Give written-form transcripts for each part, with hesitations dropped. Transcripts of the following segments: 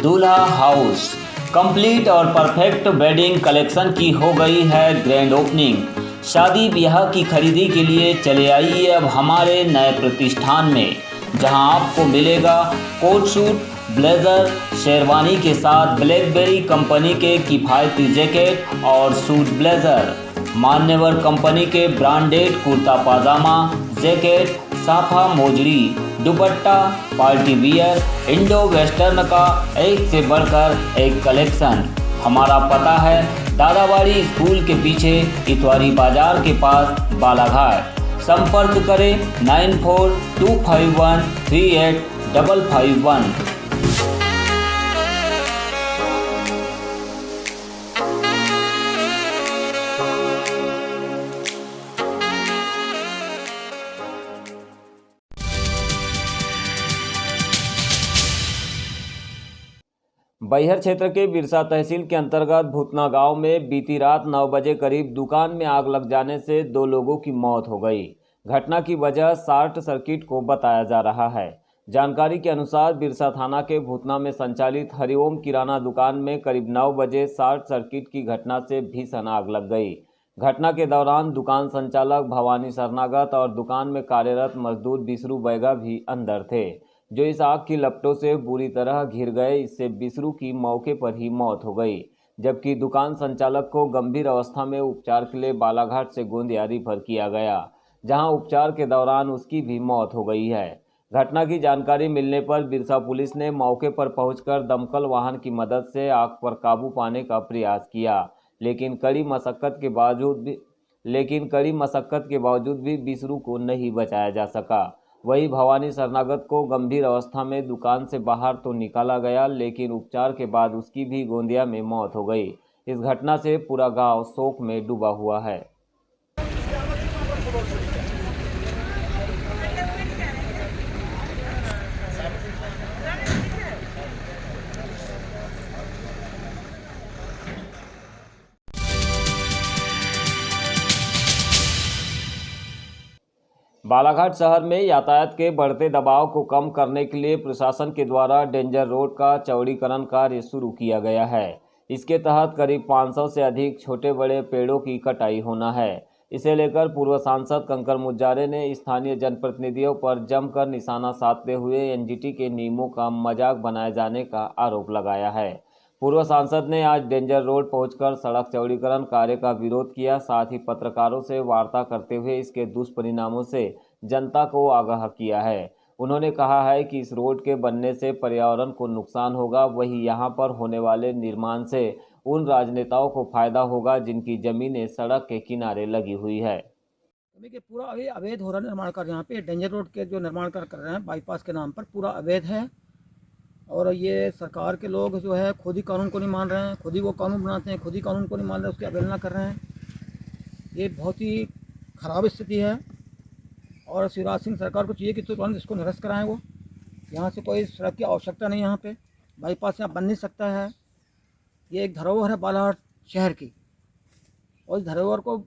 दूल्हा house complete और perfect wedding collection की हो गई है ग्रैंड ओपनिंग। शादी ब्याह की खरीदी के लिए चले आइए अब हमारे नए प्रतिष्ठान में, जहां आपको मिलेगा कोट सूट, ब्लेजर, शेरवानी के साथ ब्लैकबेरी कंपनी के किफ़ायती जैकेट और सूट ब्लेजर, मान्यवर कंपनी के ब्रांडेड कुर्ता पाजामा, जैकेट, साफा मोजड़ी, dupatta, party wear, Indo western का एक से बढ़कर एक कलेक्शन। हमारा पता है दादाबाड़ी स्कूल के पीछे इतवारी बाजार के पास बालाघाट। संपर्क करें 9425138551। बैहर क्षेत्र के बिरसा तहसील के अंतर्गत भूतना गांव में बीती रात 9 बजे करीब दुकान में आग लग जाने से 2 लोगों की मौत हो गई। घटना की वजह शॉर्ट सर्किट को बताया जा रहा है। जानकारी के अनुसार बिरसा थाना के भूतना में संचालित हरिओम किराना दुकान में करीब 9 बजे शॉर्ट सर्किट की घटना से भीषण आग लग गई। घटना के दौरान दुकान संचालक भवानी शरणागत और दुकान में कार्यरत मजदूर बिसरू बैगा भी अंदर थे, जो इस आग की लपटों से बुरी तरह घिर गए। इससे बिसरू की मौके पर ही मौत हो गई, जबकि दुकान संचालक को गंभीर अवस्था में उपचार के लिए बालाघाट से गोंदिया रेफर किया गया, जहां उपचार के दौरान उसकी भी मौत हो गई है। घटना की जानकारी मिलने पर बिरसा पुलिस ने मौके पर पहुंचकर दमकल वाहन की मदद से आग पर काबू पाने का प्रयास किया, लेकिन कड़ी मशक्कत के बावजूद भी बिसरू को नहीं बचाया जा सका। वही भवानी शरणागत को गंभीर अवस्था में दुकान से बाहर तो निकाला गया, लेकिन उपचार के बाद उसकी भी गोंदिया में मौत हो गई। इस घटना से पूरा गांव शोक में डूबा हुआ है। बालाघाट शहर में यातायात के बढ़ते दबाव को कम करने के लिए प्रशासन के द्वारा डेंजर रोड का चौड़ीकरण कार्य शुरू किया गया है। इसके तहत करीब 500 से अधिक छोटे बड़े पेड़ों की कटाई होना है। इसे लेकर पूर्व सांसद कंकर मुजारे ने स्थानीय जनप्रतिनिधियों पर जमकर निशाना साधते हुए एनजीटी के नियमों का मजाक बनाए जाने का आरोप लगाया है। पूर्व सांसद ने आज डेंजर रोड पहुंचकर सड़क चौड़ीकरण कार्य का विरोध किया। साथ ही पत्रकारों से वार्ता करते हुए इसके दुष्परिणामों से जनता को आगाह किया है। उन्होंने कहा है कि इस रोड के बनने से पर्यावरण को नुकसान होगा, वहीं यहां पर होने वाले निर्माण से उन राजनेताओं को फायदा होगा जिनकी जमीनें सड़क के किनारे लगी हुई है। पूरा अवैध हो रहा है निर्माण कार्य। यहाँ पे डेंजर रोड के जो निर्माण कार्य कर रहे हैं बाईपास के नाम पर, पूरा अवैध है। और ये सरकार के लोग जो है खुद ही कानून को नहीं मान रहे हैं, खुद ही वो कानून बनाते हैं, खुद ही कानून को नहीं मान रहे, उसकी अवहेलना कर रहे हैं। ये बहुत ही ख़राब स्थिति है और शिवराज सिंह सरकार को चाहिए कि तुरंत इसको निरस्त कराएं। वो यहाँ से कोई सड़क की आवश्यकता नहीं, यहाँ पे बाईपास यहाँ बन नहीं सकता है। ये एक धरोहर है बालाघाट शहर की, और इस धरोहर को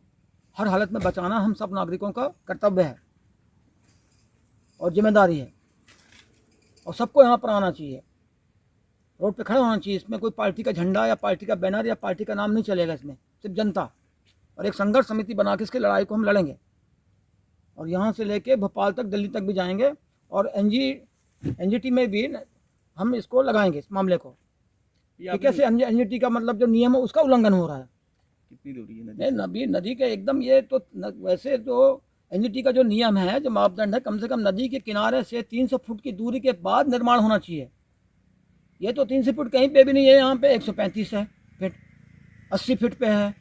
हर हालत में बचाना हम सब नागरिकों का कर्तव्य है और जिम्मेदारी है। और सबको यहाँ पर आना चाहिए, रोड पे खड़ा होना चाहिए। इसमें कोई पार्टी का झंडा या पार्टी का बैनर या पार्टी का नाम नहीं चलेगा। इसमें सिर्फ जनता और एक संघर्ष समिति बना के इसकी लड़ाई को हम लड़ेंगे। और यहाँ से लेके भोपाल तक, दिल्ली तक भी जाएंगे और एनजीटी में भी हम इसको लगाएंगे, इस मामले को। कि कैसे एनजीटी का मतलब जो नियम है उसका उल्लंघन हो रहा है। कितनी दूरी है नदी के एकदम, ये तो वैसे तो एनजीटी का जो नियम है, जो मापदंड है, कम से कम नदी के किनारे से 300 फुट की दूरी के बाद निर्माण होना चाहिए। ये तो 300 फुट कहीं पे भी नहीं है। यहाँ पे 135 है फीट, 80 फीट पे है,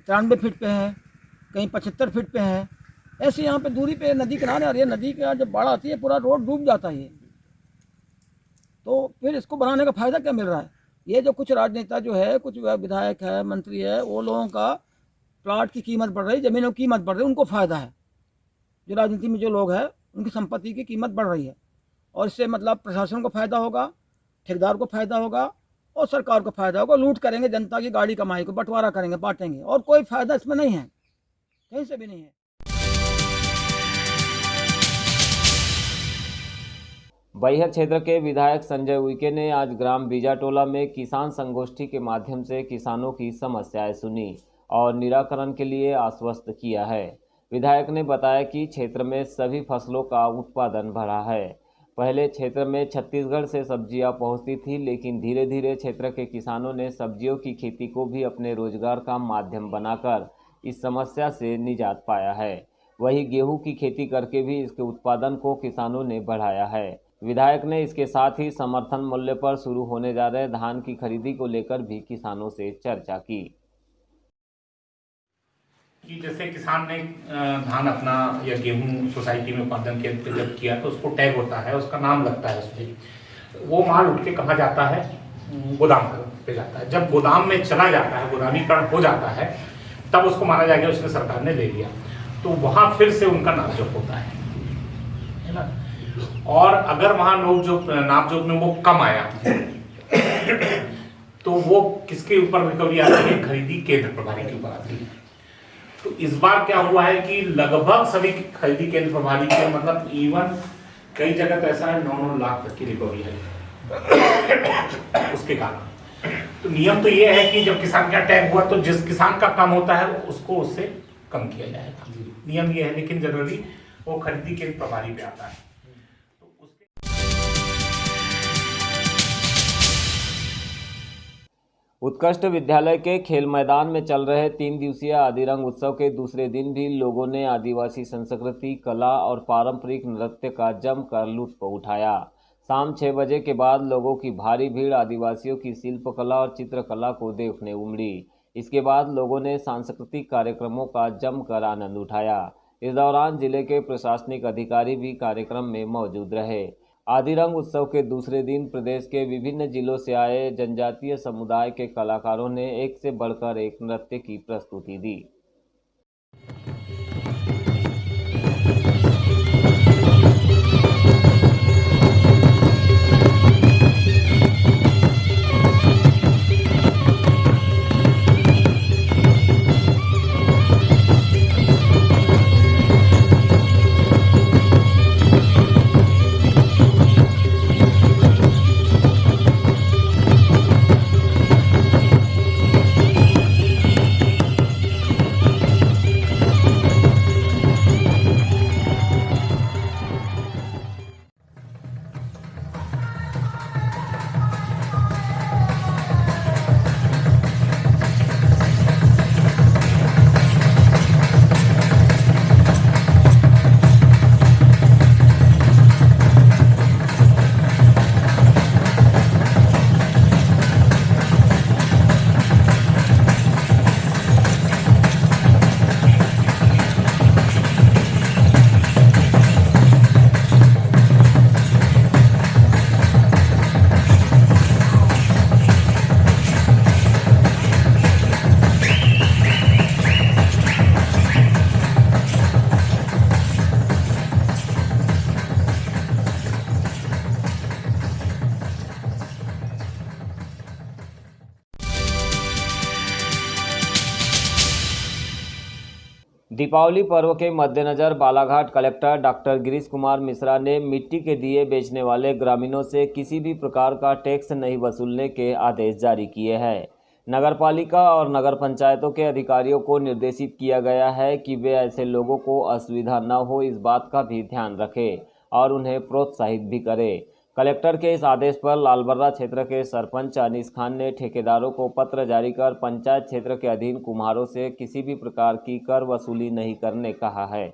93 फीट पे है, कहीं 75 फीट पे है। ऐसे यहाँ पे दूरी पे नदी किनारे। और ये नदी का जब बाढ़ आती है पूरा रोड डूब जाता है। तो फिर इसको बनाने का फ़ायदा क्या मिल रहा है? ये जो कुछ राजनेता जो है, कुछ विधायक है, मंत्री है, वो लोगों का प्लाट की कीमत बढ़ रही, ज़मीनों की कीमत बढ़ रही, उनको फ़ायदा है। जो राजनीति में जो लोग हैं उनकी संपत्ति की कीमत बढ़ रही है, और इससे मतलब प्रशासन को फ़ायदा होगा, ठेकेदार को फ़ायदा होगा और सरकार को फ़ायदा होगा। लूट करेंगे, जनता की गाड़ी कमाई को बंटवारा करेंगे, बांटेंगे, और कोई फ़ायदा इसमें नहीं है, कहीं से भी नहीं है। बैहर क्षेत्र के विधायक संजय उइके ने आज ग्राम बीजाटोला में किसान संगोष्ठी के माध्यम से किसानों की समस्याएं सुनी और निराकरण के लिए आश्वस्त किया है। विधायक ने बताया कि क्षेत्र में सभी फसलों का उत्पादन बढ़ा है। पहले क्षेत्र में छत्तीसगढ़ से सब्जियां पहुंचती थी, लेकिन धीरे धीरे क्षेत्र के किसानों ने सब्जियों की खेती को भी अपने रोजगार का माध्यम बनाकर इस समस्या से निजात पाया है। वहीं गेहूं की खेती करके भी इसके उत्पादन को किसानों ने बढ़ाया है। विधायक ने इसके साथ ही समर्थन मूल्य पर शुरू होने जा रहे धान की खरीदी को लेकर भी किसानों से चर्चा की। कि जैसे किसान ने धान अपना या गेहूं सोसाइटी में उत्पादन केंद्र पे जब किया तो उसको टैग होता है, उसका नाम लगता है उसमें, वो माल उठ के कहाँ जाता है, गोदाम पे जाता है। जब गोदाम में चला जाता है, गोदामीकरण हो जाता है, तब उसको माना जाएगा उसने सरकार ने ले लिया, तो वहाँ फिर से उनका नापजोक होता है ना। और अगर वहाँ नापजोक में वो कम आया तो वो किसके ऊपर रिकवरी आती है, खरीदी केंद्र प्रभारी के ऊपर आती है। तो इस बार क्या हुआ है कि लगभग सभी खरीदी केंद्र प्रभारी के, मतलब इवन कई जगह तो ऐसा है 9-9 लाख तक की रिकवरी है उसके कारण। तो नियम तो ये है कि जब किसान का टैग हुआ तो जिस किसान का कम होता है उसको उससे कम किया जाएगा, नियम ये है। लेकिन जनरली वो खरीदी केंद्र प्रभारी पे आता है। उत्कृष्ट विद्यालय के खेल मैदान में चल रहे 3 दिवसीय आदिरंग उत्सव के दूसरे दिन भी लोगों ने आदिवासी संस्कृति, कला और पारंपरिक नृत्य का जमकर लुत्फ उठाया। शाम 6 बजे के बाद लोगों की भारी भीड़ आदिवासियों की शिल्पकला और चित्रकला को देखने उमड़ी। इसके बाद लोगों ने सांस्कृतिक कार्यक्रमों का जमकर आनंद उठाया। इस दौरान जिले के प्रशासनिक अधिकारी भी कार्यक्रम में मौजूद रहे। आदिरंग उत्सव के दूसरे दिन प्रदेश के विभिन्न जिलों से आए जनजातीय समुदाय के कलाकारों ने एक से बढ़कर एक नृत्य की प्रस्तुति दी। दीपावली पर्व के मद्देनजर बालाघाट कलेक्टर डॉक्टर गिरीश कुमार मिश्रा ने मिट्टी के दिए बेचने वाले ग्रामीणों से किसी भी प्रकार का टैक्स नहीं वसूलने के आदेश जारी किए हैं। नगरपालिका और नगर पंचायतों के अधिकारियों को निर्देशित किया गया है कि वे ऐसे लोगों को असुविधा न हो, इस बात का भी ध्यान रखें और उन्हें प्रोत्साहित भी करें। कलेक्टर के इस आदेश पर लालबर्रा क्षेत्र के सरपंच अनीस खान ने ठेकेदारों को पत्र जारी कर पंचायत क्षेत्र के अधीन कुम्हारों से किसी भी प्रकार की कर वसूली नहीं करने कहा है।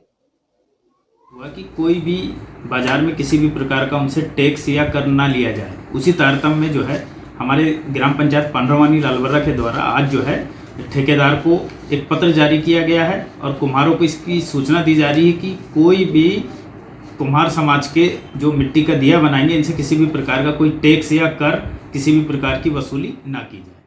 हुआ कि कोई भी बाजार में किसी भी प्रकार का उनसे टैक्स या कर ना लिया जाए। उसी तारतम्य में जो है हमारे ग्राम पंचायत पांडरवानी लालबर्रा के द्वारा आज जो है ठेकेदार को एक पत्र जारी किया गया है और कुम्हारों को इसकी सूचना दी जा रही है कि कोई भी कुम्हार समाज के जो मिट्टी का दिया बनाएंगे इनसे किसी भी प्रकार का कोई टैक्स या कर किसी भी प्रकार की वसूली ना की जाए।